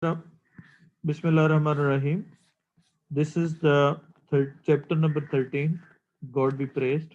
Bismillahirrahmanirrahim. This is the chapter number 13. God be praised.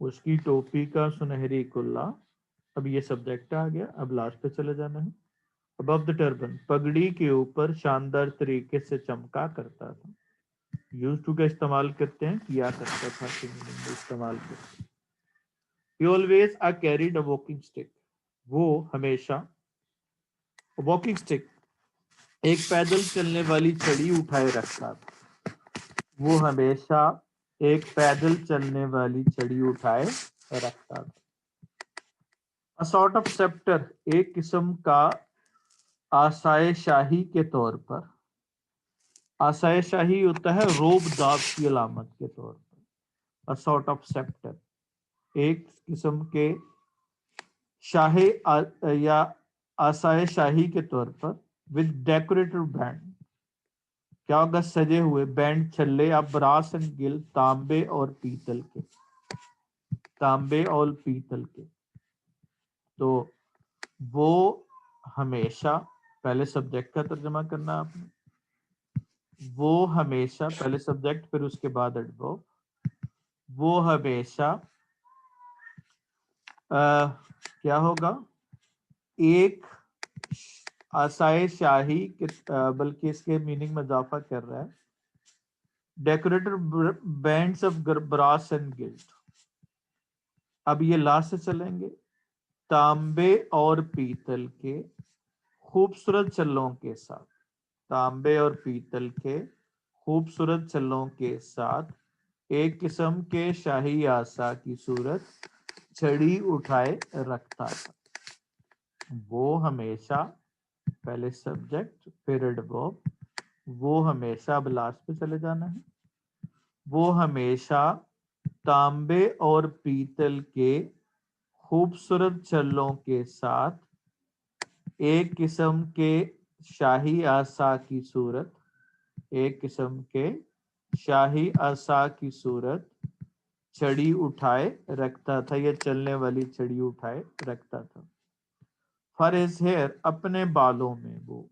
اس کی ٹوپی کا سنہری کلا. اب یہ سبجیکٹ آ گیا. اب لاسٹ پہ چلے جانا ہے. ابو دا ٹربن, پگڑی کے اوپر شاندار طریقے سے چمکا کرتا تھا. یوز ٹو کا استعمال کرتے ہیں, کیا کرتا تھا کے meaning میں استعمال کرتے ہیں. He always carried a walking stick. وہ ہمیشہ walking stick ایک پیدل چلنے والی چھڑی اٹھائے رکھتا تھا. وہ ہمیشہ ایک پیدل چلنے والی چھڑی اٹھائے رکھتا تھا. A sort of scepter, ایک قسم کا آسائے شاہی کے طور پر. آسائے شاہی ہوتا ہے روب داب کی علامت کے طور پر. A sort of scepter, ایک قسم کے شاہ یا آسائے شاہی کے طور پر. with decorated band, کیا ہوگا, سجے ہوئے بینڈ چھلے. اب براس اینڈ گل, تانبے اور پیتل کے. تانبے اور پیتل کے. تو وہ ہمیشہ, پہلے سبجیکٹ کا ترجمہ کرنا آپ نے. وہ ہمیشہ, پہلے سبجیکٹ پھر اس کے بعد ایڈورب. وہ ہمیشہ کیا ہوگا, ایک آسائے شاہی کے, بلکہ اس کے میننگ میں اضافہ کر رہا ہے. Decorated bands of brass and guilt. اب یہ لا سے چلیں گے. تانبے اور پیتل کے خوبصورت چھلوں کے ساتھ. تانبے اور پیتل کے خوبصورت چھلوں کے ساتھ ایک قسم کے شاہی آسا کی صورت چھڑی اٹھائے رکھتا تھا. وہ ہمیشہ, پہلے سبجیکٹ پھر ایڈورب. وہ ہمیشہ, اب لاسٹ پہ چلے جانا ہے. وہ ہمیشہ تانبے اور پیتل کے خوبصورت چھلوں کے ساتھ ایک قسم کے شاہی آسا کی صورت. ایک قسم کے شاہی آسا کی صورت چھڑی اٹھائے رکھتا تھا, یا چلنے والی چھڑی اٹھائے رکھتا تھا. فار ہز ہیئر, اپنے بالوں میں. وہ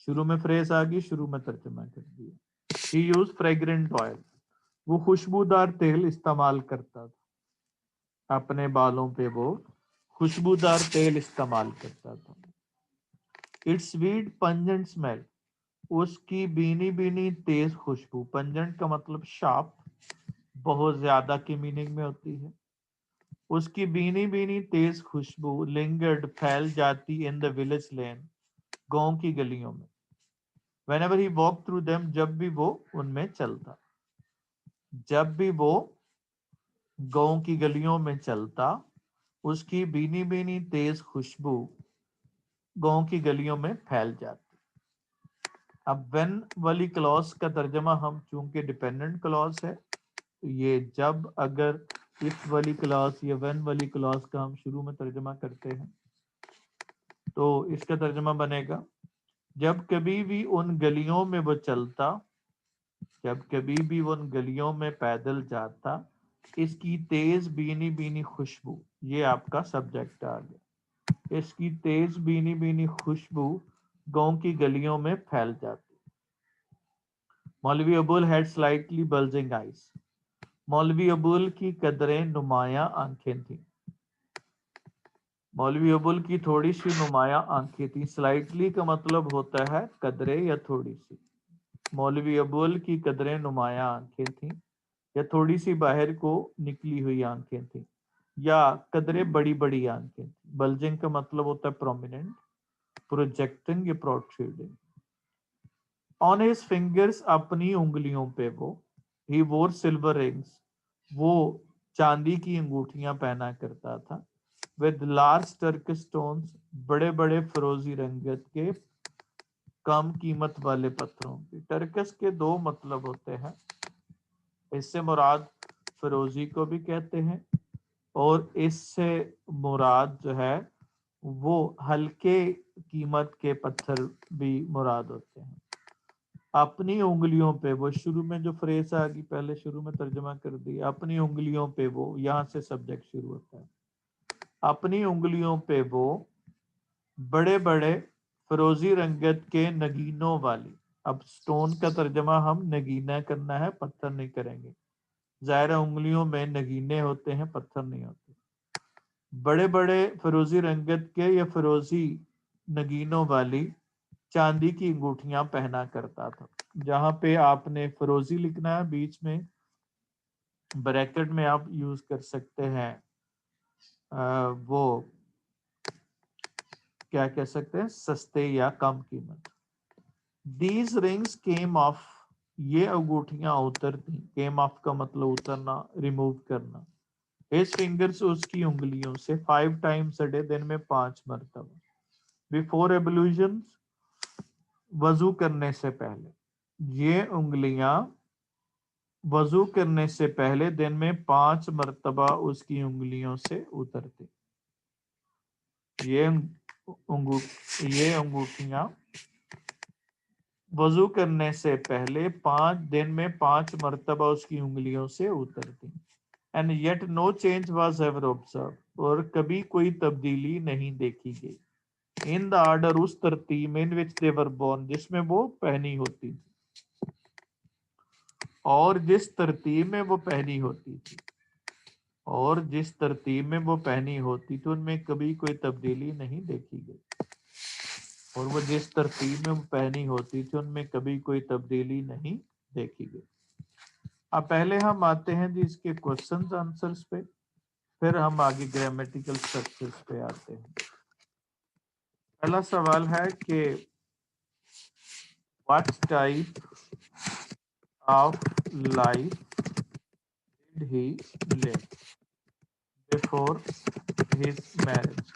شروع میں فریز آ گئی, شروع میں ترجمہ کر دیا. ہی یوز فریگرنٹ آئل, وہ خوشبودار تیل استعمال کرتا تھا. اپنے بالوں پہ وہ خوشبودار تیل استعمال کرتا تھا. اٹس سویٹ پنجنٹ اسمیل, اس کی بینی بینی تیز خوشبو. پنجنٹ کا مطلب شارپ, بہت زیادہ کی میننگ میں ہوتی ہے. اس کی بینی بینی تیز خوشبو لنگرڈ, پھیل جاتی. ان دا ولیج لین, گاؤں کی گلیوں میں. whenever he walked through them, جب بھی وہ ان میں چلتا. جب بھی وہ گاؤں کی گلیوں میں چلتا, اس کی بینی بینی تیز خوشبو گاؤں کی گلیوں میں پھیل جاتی. اب when والی کلوز کا ترجمہ ہم چونکہ ڈیپینڈنٹ کلوز ہے, یہ جب اگر if والی کلوز یا when والی کلوز کا ہم شروع میں ترجمہ کرتے ہیں تو اس کا ترجمہ بنے گا جب کبھی بھی ان گلیوں میں وہ چلتا, جب کبھی بھی وہ ان گلیوں میں پیدل جاتا, اس کی تیز بینی بینی خوشبو. یہ آپ کا سبجیکٹ آ گیا. اس کی تیز بینی بینی خوشبو گاؤں کی گلیوں میں پھیل جاتی. مولوی ابول ہیڈ سلائٹلی بلجنگ آئیز, مولوی ابول کی قدریں نمایاں آنکھیں تھیں. مولوی ابول کی تھوڑی سی نمایاں آنکھیں تھیں. سلائٹلی کا مطلب ہوتا ہے قدرے یا تھوڑی سی. مولوی ابول کی قدریں نمایاں آنکھیں تھیں, یا تھوڑی سی باہر کو نکلی ہوئی آنکھیں تھیں, یا قدرے بڑی بڑی آنکھیں تھیں. بلجنگ کا مطلب ہوتا ہے پرومیننٹ, پروجیکٹنگ یا پروٹریڈنگ. آن ہز فنگرز, اپنی انگلیوں پہ وہ. ہی وور سلور رنگس, وہ چاندی کی انگوٹھیاں پہنا کرتا تھا. ود لارج ٹرکس سٹونز, بڑے بڑے فروزی رنگت کے کم قیمت والے پتھروں کی. ٹرکس کے دو مطلب ہوتے ہیں, اس سے مراد فروزی کو بھی کہتے ہیں, اور اس سے مراد جو ہے وہ ہلکے قیمت کے پتھر بھی مراد ہوتے ہیں. اپنی انگلیوں پہ وہ, شروع میں جو فریز آ گئی پہلے شروع میں ترجمہ کر دی. اپنی انگلیوں پہ وہ, یہاں سے سبجیکٹ شروع ہوتا ہے. اپنی انگلیوں پہ وہ بڑے بڑے فروزی رنگت کے نگینوں والی. اب سٹون کا ترجمہ ہم نگینہ کرنا ہے, پتھر نہیں کریں گے. ظاہر ہے انگلیوں میں نگینے ہوتے ہیں، پتھر نہیں ہوتے۔ بڑے بڑے فیروزی رنگت کے یا فیروزی نگینوں والی چاندی کی انگوٹھیاں پہنا کرتا تھا۔ جہاں پہ آپ نے فیروزی لکھنا ہے بیچ میں بریکٹ میں آپ یوز کر سکتے ہیں وہ کیا کہہ سکتے ہیں، سستے یا کم قیمت۔ دیز رنگس کیم آف، یہ انگوٹھیاں اترتی، کیم آف کا مطلب اترنا، ریموو کرنا، ہز فنگرز اس کی انگلیوں سے 5 times a day، دن میں 5 مرتبہ، بیفور ایبلوشن، وضو کرنے سے پہلے۔ یہ انگلیاں وضو کرنے سے پہلے دن میں 5 مرتبہ اس کی انگلیوں سے اترتی۔ یہ انگوٹھیاں وضو کرنے سے پہلے 5 دن میں 5 مرتبہ اس کی انگلیوں سے اترتی۔ And yet no change was ever observed، اور کبھی کوئی تبدیلی نہیں دیکھی گئی۔ ان دا آرڈر، اس ترتیب میں، ان وچ دے ور بورن، جس میں وہ پہنی ہوتی تھی، اور جس ترتیب میں وہ پہنی ہوتی تھی، اور جس ترتیب میں وہ پہنی ہوتی تھی، ان میں کبھی کوئی تبدیلی نہیں دیکھی گئی، اور وہ جس ترتیب میں وہ پہنی ہوتی تھی ان میں کبھی کوئی تبدیلی نہیں دیکھی گئی۔ اب پہلے ہم آتے ہیں جی اس کے کوشچنز آنسرز پہ، پھر ہم آگے گرامیٹیکل اسٹرکچرز پہ آتے ہیں۔ پہلا سوال ہے کہ what type of life did he live before his marriage،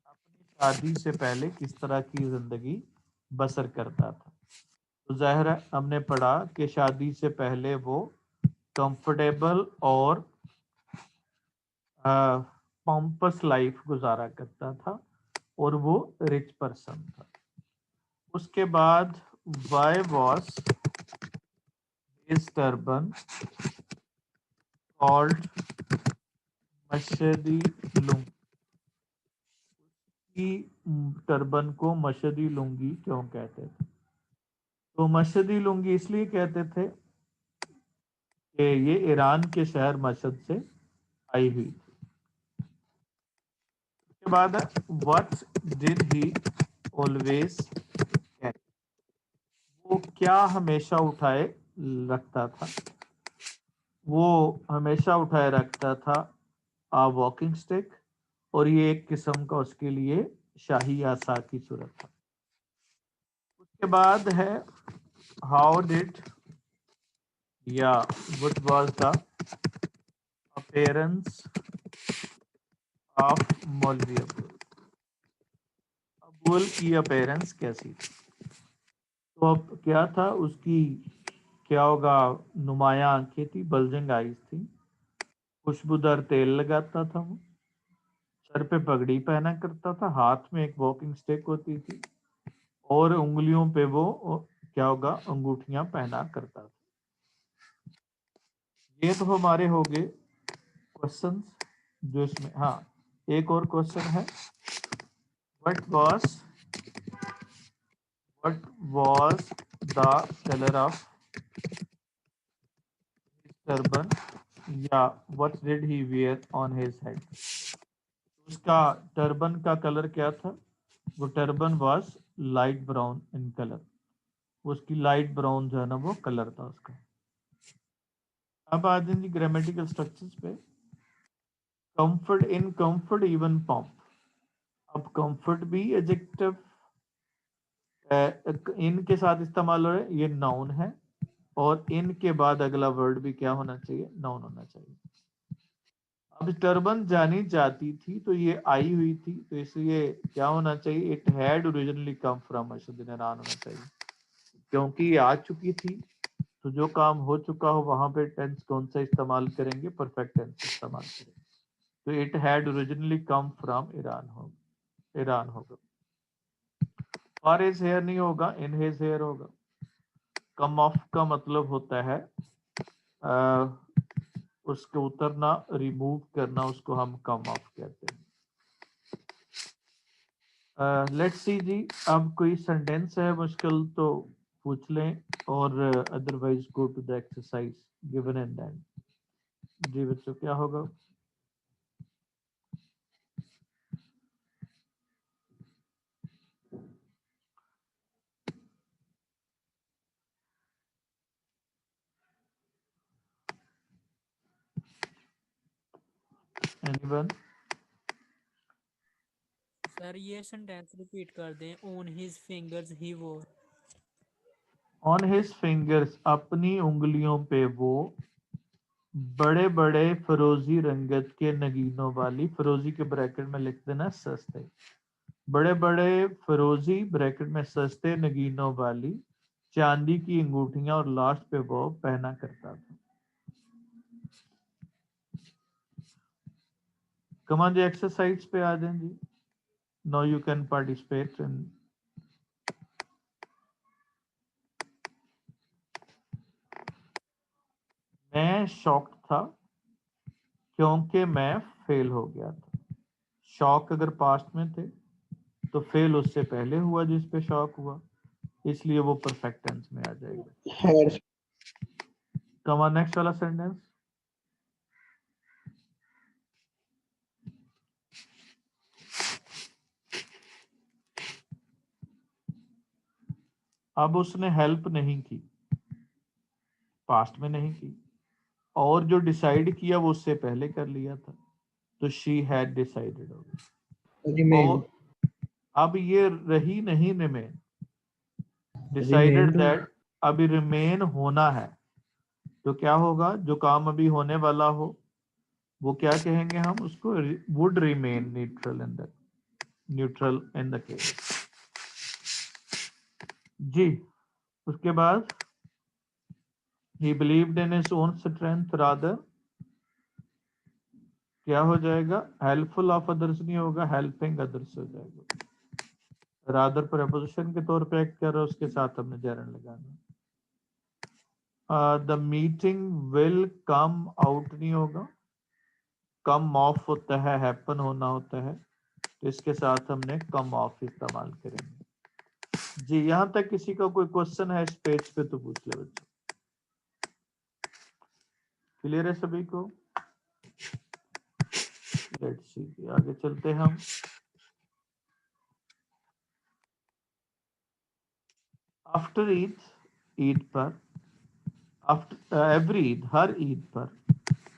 اپنی شادی سے پہلے کس طرح کی زندگی بسر کرتا تھا؟ تو ظاہر ہے ہم نے پڑھا کہ شادی سے پہلے وہ کمفرٹیبل اور پمپس لائف گزارا کرتا تھا، اور وہ رچ پرسن تھا۔ اس کے بعد why was his turban called مشدی لنگی، کی ٹربن کو مشدی لنگی کیوں کہتے تھے؟ تو مشدی لنگی اس لیے کہتے تھے کہ یہ ایران کے شہر مشہد سے آئی ہوئی تھی۔ اس کے بعد what did he always carry، وہ کیا ہمیشہ اٹھائے رکھتا تھا؟ وہ ہمیشہ اٹھائے رکھتا تھا واکنگ سٹک، اور یہ ایک قسم کا اس کے لیے شاہی عصا کی صورت تھا۔ اس کے بعد ہے ہاؤ ڈڈ یا what was the appearance of مولوی ابول، ابول کی اپیرنس کیسی تھی؟ تو اب کیا تھا اس کی، کیا ہوگا، نمایاں آنکھیں تھی، بلجنگ آئیز تھی، خوشبودار تیل لگاتا تھا، وہ سر پہ پگڑی پہنا کرتا تھا، ہاتھ میں ایک واکنگ سٹک ہوتی تھی، اور انگلیوں پہ وہ کیا ہوگا، انگوٹھیاں پہنا کرتا تھا۔ یہ تو ہمارے ہو گئے کوشچنز جو اس میں، ہاں ایک اور کوشچن ہے what was the colour of turban, یا what did he wear on his head، اس کا ٹربن کا کلر کیا تھا؟ وہ turban was light brown in colour, اس کی لائٹ براؤن جو ہے نا وہ کلر تھا اس کا۔ اب آ جائیں جی گرامیٹیکل اسٹرکچرز پہ۔ کمفرٹ، ان کمفرٹ ایون پمپ، اب کمفرٹ بھی ایڈجیکٹو ان کے ساتھ استعمال ہو رہا ہے، یہ ناؤن ہے، اور ان کے بعد اگلا ورڈ بھی کیا ہونا چاہیے، ناؤن ہونا چاہیے۔ اب ٹربن جانی جاتی تھی تو یہ آئی ہوئی تھی، تو اس لیے کیا ہونا چاہیے، it had originally come from مشہد Iran ہونا چاہیے، کیونکہ یہ آ چکی تھی تو جو کام ہو چکا ہو وہاں پہ ٹینس کون سا استعمال کریں گے، پرفیکٹ ٹینس استعمال کریں گے، تو it had originally come from Iran ہوگا، ایران ہوگا۔ فار ہز ہیئر نہیں ہوگا، ان ہز ہیئر ہوگا۔ کم آف کا مطلب ہوتا ہے اس کو اترنا، ریموو کرنا، اس کو ہم کم آف کہتے ہیں۔ لیٹس سی جی، اب کوئی سینٹینس ہے مشکل تو پوچھ لیں، اور otherwise go to the exercise given and and. جی بچوں کیا ہوگا؟ Anyone? سر یہ سینٹینس ریپیٹ کر دیں. on his fingers he wore. On his fingers اپنی انگلیوں پہ وہ بڑے بڑے فروزی رنگت کے نگینوں والی، فروزی کے بریکٹ میں لکھ دینا سستے، بڑے بڑے فروزی بریکٹ میں سستے نگینوں والی چاندی کی انگوٹھیاں اور لاسٹ پہ وہ پہنا کرتا تھا. کمان جی ایکسرسائز پہ آ جائیں جی. نو یو کین پارٹیسپیٹ ان. میں شاکڈ تھا کیونکہ میں فیل ہو گیا تھا. شاک اگر پاسٹ میں تھے تو فیل اس سے پہلے ہوا جس پہ شاک ہوا، اس لیے وہ پرفیکٹ ٹینس میں آ جائے گا. کم آن نیکسٹ والا سینٹینس. اب اس نے ہیلپ نہیں کی، پاسٹ میں نہیں کی، اور جو ڈیسائیڈ کیا وہ اس سے پہلے کر لیا تھا تو شی ہیڈ ڈیسائیڈڈ ہوگا. اور اب یہ رہی نہیں ریمین، ڈیسائیڈڈ دیٹ ابھی ریمین ہونا ہے تو کیا ہوگا؟ جو کام ابھی ہونے والا ہو وہ کیا کہیں گے ہم اس کو؟ would remain neutral in the case. جی اس کے بعد he believed in his own strength rather کیا ہو جائے گا؟ helpful of others نہیں ہوگا، helping others ہو جائے گا. rather preposition کے طور پہ ایکٹ کر رہا ہے، اس کے ساتھ ہم نے جرن لگانا. the meeting will come out نہیں ہوگا، کم آف ہوتا ہے، ہیپن ہونا ہوتا ہے تو اس کے ساتھ ہم نے کم آف استعمال کریں گے. جی یہاں تک کسی کا کوئی کوشچن ہے اس پیج پہ تو پوچھ لے بچوں. کلیئر ہے سبھی کو؟ لیٹس سی آگے چلتے ہیں ہم. آفٹر عید، عید پر، ایوری عید، ہر عید پر،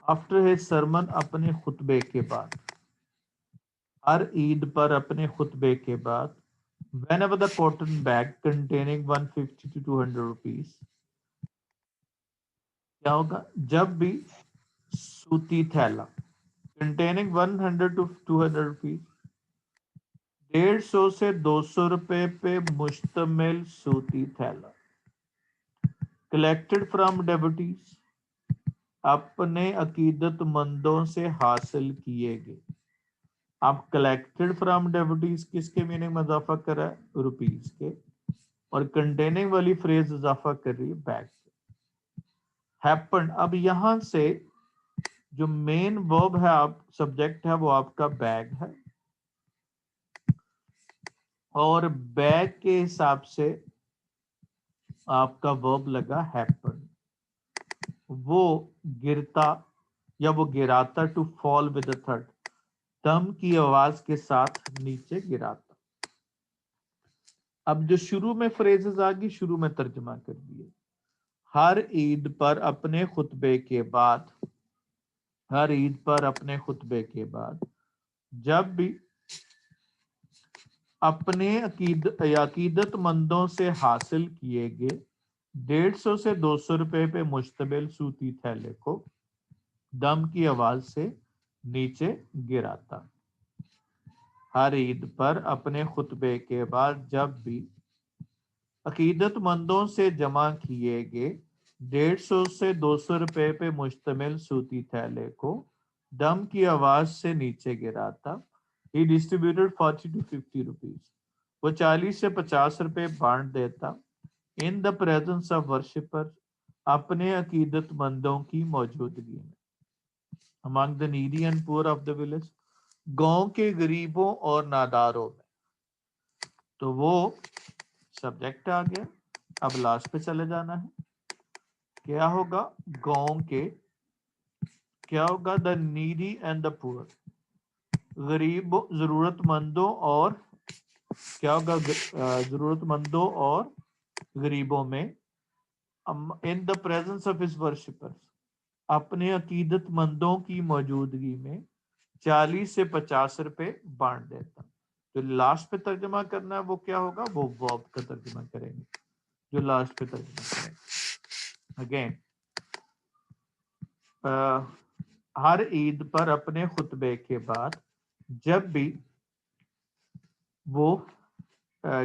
آفٹر ہز سرمن اپنے خطبے کے بعد، ہر عید پر اپنے خطبے کے بعد، whenever the cotton bag containing 150 to 200 rupees کیا ہوگا؟ جب بھی سوتی تھیلا containing 100 to 200 rupees 150 سے 200 روپے پہ مشتمل سوتی تھیلا collected from devotees اپنے عقیدت مندوں سے حاصل کیے گئے. اب کلیکٹڈ فرام ڈیوٹیز کس کے میننگ میں اضافہ کر رہا ہے؟ روپیز کے، اور کنٹیننگ والی فریز اضافہ کر رہی ہے بیگ کے. ہیپن، اب یہاں سے جو مین ورب ہے، آپ سبجیکٹ ہے وہ آپ کا بیگ ہے، اور بیگ کے حساب سے آپ کا ورب لگا ہیپن. وہ گرتا یا وہ گراتا، ٹو فال ود اے تھرڈ، دم کی آواز کے ساتھ نیچے گراتا. اب جو شروع میں فریزز آگی شروع میں ترجمہ کر دیے. ہر عید پر اپنے خطبے کے بعد، ہر عید پر اپنے خطبے کے بعد، جب بھی اپنے عقیدت مندوں سے حاصل کیے گئے 150 سے 200 روپے پہ مشتمل سوتی تھیلے کو دم کی آواز سے نیچے گراتا. ہر عید پر اپنے خطبے کے بعد جب بھی عقیدت مندوں سے جمع کیے گئے 150 سے 200 روپے پہ مشتمل سوتی تھیلے کو دم کی آواز سے نیچے گراتا. He distributed 40 to 50 rupees وہ 40 سے 50 روپے بانٹ دیتا. In the presence of worshipper اپنے عقیدت مندوں کی موجودگی میں. Among the needy and poor of the village گاؤں کے غریبوں اور ناداروں میں. تو وہ سبجیکٹ آ گیا. اب لاسٹ پہ چلے جانا ہے. کیا ہوگا؟ گاؤں کے کیا ہوگا؟ the needy and the poor, غریب ضرورت مندوں اور کیا ہوگا؟ ضرورت مندوں اور غریبوں میں in the presence of his worshippers, اپنے عقیدت مندوں کی موجودگی میں 40 سے 50 روپے بانٹ دیتا. جو لاسٹ پہ ترجمہ کرنا ہے وہ کیا ہوگا؟ وہ verb کا ترجمہ کریں گے جو لاسٹ پہ ترجمہ کریں گے. اگین ہر عید پر اپنے خطبے کے بعد جب بھی وہ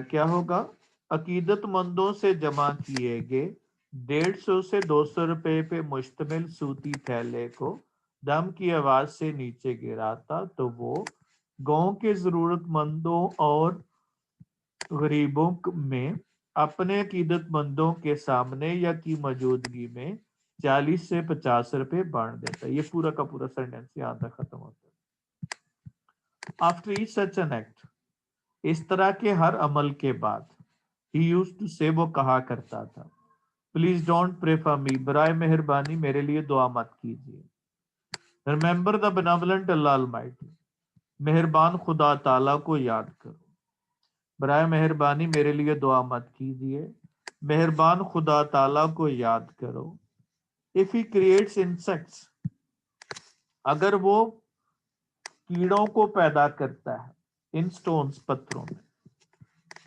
کیا ہوگا؟ عقیدت مندوں سے جمع کیے گئے 150 سے 200 روپے پہ مشتمل صوتی تھیلے کو دم کی آواز سے نیچے گراتا تو وہ گاؤں کے ضرورت مندوں اور غریبوں میں اپنے عقیدت مندوں کے سامنے یا کی موجودگی میں 40 سے 50 روپے بانٹ دیتا. یہ پورا کا پورا سینٹینس یہاں تک ختم ہوتا ہے. After each such an act, اس طرح کے ہر عمل کے بعد he used to say, وہ کہا کرتا تھا Please don't pray for me, برائے مہربانی میرے لیے دعا مت کیجیے. Remember the benevolent Allah Almighty, مہربان خدا تعالیٰ کو یاد کرو. برائے مہربانی میرے لیے دعا مت کیجیے، مہربان خدا تعالیٰ کو یاد کرو. If he creates insects, اگر وہ کیڑوں کو پیدا کرتا ہے ان stones پتھروں میں،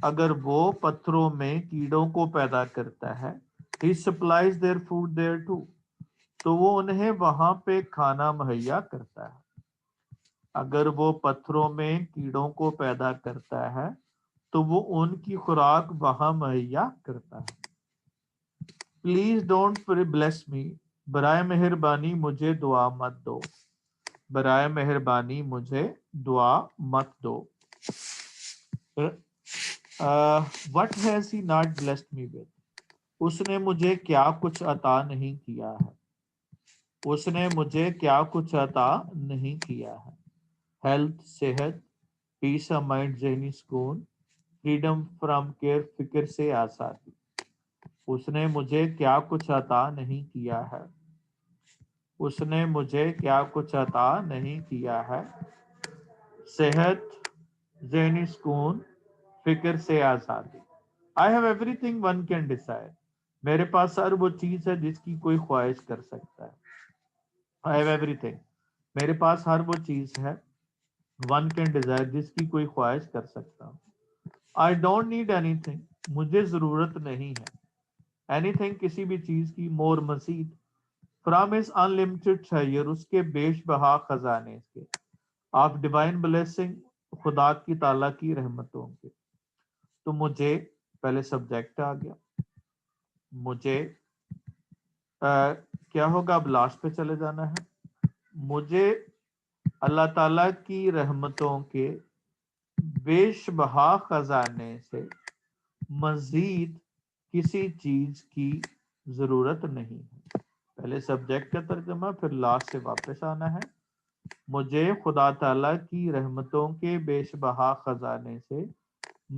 اگر وہ پتھروں میں کیڑوں کو پیدا کرتا ہے he supplies their food there too, تو وہ انہیں وہاں پہ کھانا مہیا کرتا ہے. اگر وہ پتھروں میں کیڑوں کو پیدا کرتا ہے تو وہ ان کی خوراک وہاں مہیا کرتا ہے. پلیز ڈونٹ بلیس می، برائے مہربانی مجھے دعا مت دو. برائے مہربانی مجھے دعا مت دو. What has he not blessed me with, اس نے مجھے کیا کچھ عطا نہیں کیا ہے. اس نے مجھے کیا کچھ عطا نہیں کیا ہے. ہیلتھ صحت، پیس آف مائنڈ ذہنی سکون، فریڈم فرام کیئر فکر سے آزادی. اس نے مجھے کیا کچھ عطا نہیں کیا ہے. اس نے مجھے کیا کچھ عطا نہیں کیا ہے. صحت، ذہنی سکون، فکر سے آزادی. I have everything one can desire, میرے پاس ہر وہ چیز ہے جس کی کوئی خواہش کر سکتا ہے. I have everything, میرے پاس ہر وہ چیز ہے one can desire جس کی کوئی خواہش کر سکتا ہوں. I don't need anything, مجھے ضرورت نہیں ہے. Anything کسی بھی چیز کی، more مزید. From his unlimited treasure, اس کے بیش بہا خزانے کے. Of divine blessing, خدا کی تعالیٰ کی رحمتوں کے. تو مجھے پہلے سبجیکٹ آ گیا. مجھے کیا ہوگا؟ اب لاسٹ پہ چلے جانا ہے. مجھے اللہ تعالیٰ کی رحمتوں کے بیش بہا خزانے سے مزید کسی چیز کی ضرورت نہیں ہے. پہلے سبجیکٹ کا ترجمہ، پھر لاسٹ سے واپس آنا ہے. مجھے خدا تعالیٰ کی رحمتوں کے بیش بہا خزانے سے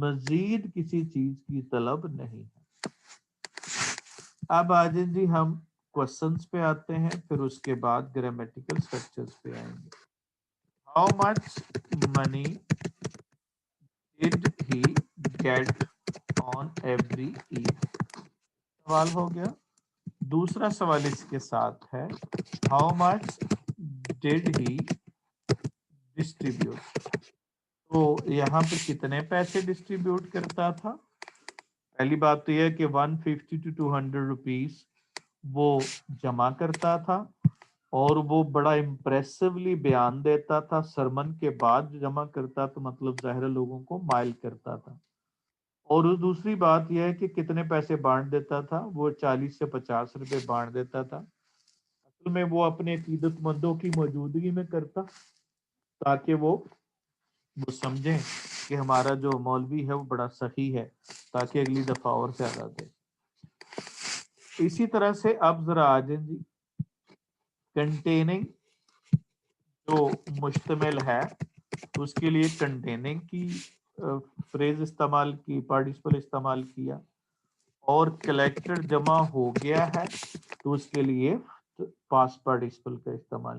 مزید کسی چیز کی طلب نہیں ہے. اب آ جائیں جی ہم کوشچنس پہ آتے ہیں، پھر اس کے بعد گرامیٹیکل اسٹرکچرز پہ آئیں گے. How much money did he get on every year, سوال ہو گیا. دوسرا سوال اس کے ساتھ ہے ہاؤ مچ ڈڈ ہی ڈسٹریبیوٹ، تو یہاں پہ کتنے پیسے ڈسٹریبیوٹ کرتا تھا. پہلی بات تو یہ ہے کہ 150 to 200 روپیز وہ جمع کرتا تھا اور وہ بڑا امپریسولی بیان دیتا تھا. سرمن کے بعد جمع کرتا تو مطلب ظاہر لوگوں کو مائل کرتا تھا. اور دوسری بات یہ ہے کہ کتنے پیسے بانٹ دیتا تھا، وہ 40 سے 50 روپے بانٹ دیتا تھا. اصل میں وہ اپنے عقیدت مندوں کی موجودگی میں کرتا تاکہ وہ سمجھیں کہ ہمارا جو مولوی ہے وہ بڑا سخی ہے، تاکہ اگلی دفعہ اور زیادہ دے. اسی طرح سے اب ذرا آ جائیں جی کنٹیننگ، جو مشتمل ہے اس کے لیے کنٹیننگ کی فریز استعمال کی، پارٹیسپل استعمال کیا. اور کلیکٹر جمع ہو گیا ہے تو اس کے لیے پاسٹ پارٹیسپل کا استعمال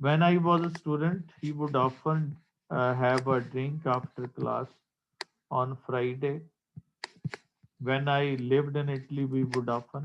When I was a student, he would often have a drink after class on Friday. When I lived in Italy, we would often.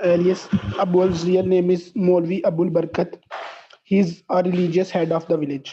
Elias Abul's real name is Molvi Abul Barkat. He is a religious head of the village.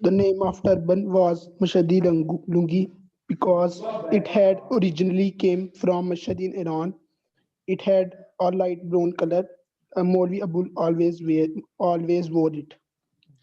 The name of turban was Mashhadi Lungi because it had originally came from Mashhad in Iran. It had a light brown color. Molvi Abul always wore it.